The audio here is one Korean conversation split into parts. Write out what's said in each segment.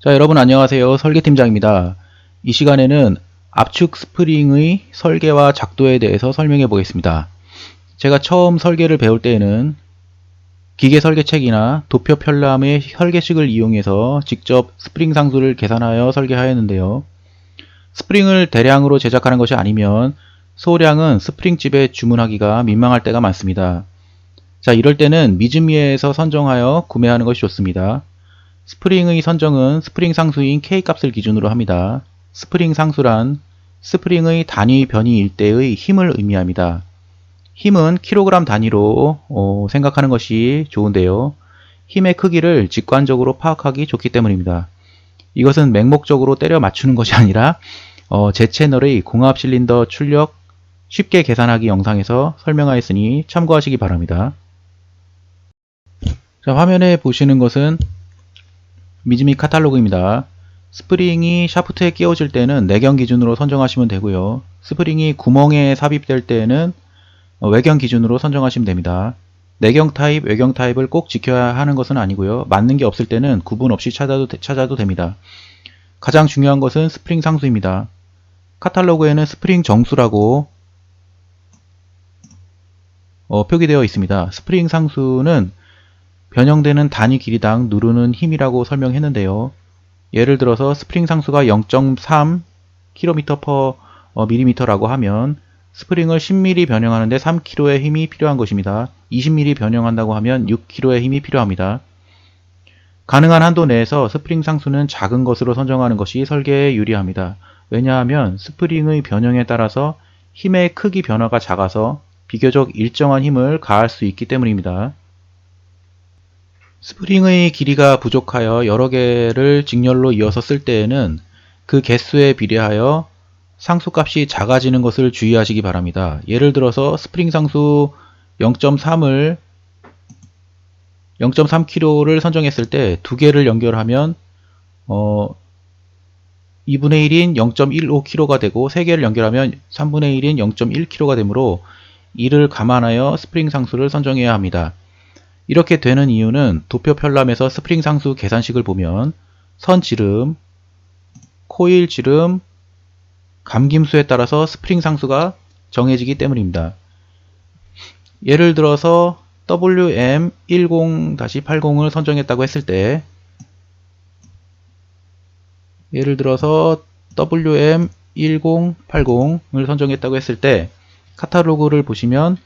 자, 여러분 안녕하세요. 설계팀장입니다. 이 시간에는 압축 스프링의 설계와 작도에 대해서 설명해 보겠습니다. 제가 처음 설계를 배울 때에는 기계 설계책이나 도표 편람의 설계식을 이용해서 직접 스프링 상수를 계산하여 설계하였는데요. 스프링을 대량으로 제작하는 것이 아니면 소량은 스프링집에 주문하기가 민망할 때가 많습니다. 자, 이럴 때는 미즈미에서 선정하여 구매하는 것이 좋습니다. 스프링의 선정은 스프링 상수인 K값을 기준으로 합니다. 스프링 상수란 스프링의 단위 변이일 때의 힘을 의미합니다. 힘은 킬로그램 단위로 생각하는 것이 좋은데요. 힘의 크기를 직관적으로 파악하기 좋기 때문입니다. 이것은 맹목적으로 때려 맞추는 것이 아니라 제 채널의 공합 실린더 출력 쉽게 계산하기 영상에서 설명하였으니 참고하시기 바랍니다. 자, 화면에 보시는 것은 미즈미 카탈로그입니다. 스프링이 샤프트에 끼워질 때는 내경 기준으로 선정하시면 되고요. 스프링이 구멍에 삽입될 때는 외경 기준으로 선정하시면 됩니다. 내경 타입, 외경 타입을 꼭 지켜야 하는 것은 아니고요. 맞는 게 없을 때는 구분 없이 찾아도 됩니다. 가장 중요한 것은 스프링 상수입니다. 카탈로그에는 스프링 정수라고 표기되어 있습니다. 스프링 상수는 변형되는 단위 길이당 누르는 힘이라고 설명했는데요. 예를 들어서 스프링 상수가 0.3 km/mm라고 하면 스프링을 10mm 변형하는데 3kg의 힘이 필요한 것입니다. 20mm 변형한다고 하면 6kg의 힘이 필요합니다. 가능한 한도 내에서 스프링 상수는 작은 것으로 선정하는 것이 설계에 유리합니다. 왜냐하면 스프링의 변형에 따라서 힘의 크기 변화가 작아서 비교적 일정한 힘을 가할 수 있기 때문입니다. 스프링의 길이가 부족하여 여러 개를 직렬로 이어서 쓸 때에는 그 개수에 비례하여 상수값이 작아지는 것을 주의하시기 바랍니다. 예를 들어서 스프링 상수 0.3kg를 선정했을 때 두 개를 연결하면 2분의 1인 0.15kg가 되고 세 개를 연결하면 3분의 1인 0.1kg가 되므로 이를 감안하여 스프링 상수를 선정해야 합니다. 이렇게 되는 이유는 도표 편람에서 스프링 상수 계산식을 보면 선 지름, 코일 지름, 감김수에 따라서 스프링 상수가 정해지기 때문입니다. 예를 들어서 WM10-80을 선정했다고 했을 때 카탈로그를 보시면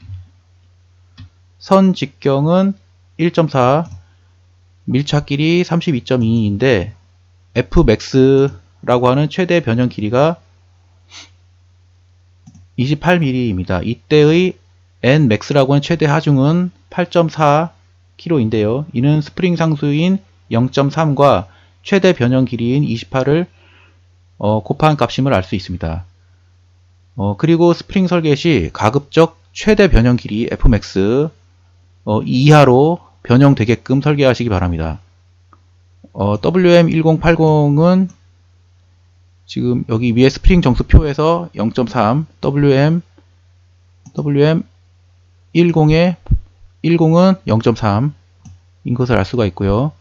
선 직경은 1.4, 밀착 길이 32.2인데 Fmax라고 하는 최대 변형 길이가 28mm입니다. 이때의 Nmax라고 하는 최대 하중은 8.4kg인데요. 이는 스프링 상수인 0.3과 최대 변형 길이인 28을 곱한 값임을 알 수 있습니다. 그리고 스프링 설계 시 가급적 최대 변형 길이 Fmax 이하로 변형되게끔 설계하시기 바랍니다. WM1080은 지금 여기 위에 스프링 정수표에서 0.3, WM10은 0.3인 것을 알 수가 있고요.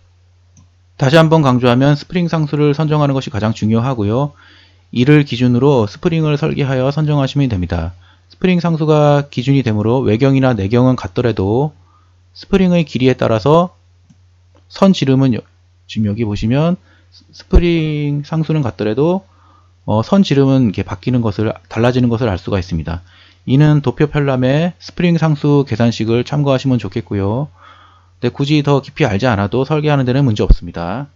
다시 한번 강조하면 스프링 상수를 선정하는 것이 가장 중요하고요. 이를 기준으로 스프링을 설계하여 선정하시면 됩니다. 스프링 상수가 기준이 되므로 외경이나 내경은 같더라도 스프링의 길이에 따라서 선 지름은 지금 여기 보시면 스프링 상수는 같더라도 선 지름은 이렇게 달라지는 것을 알 수가 있습니다. 이는 도표 편람의 스프링 상수 계산식을 참고하시면 좋겠고요. 굳이 더 깊이 알지 않아도 설계하는 데는 문제 없습니다.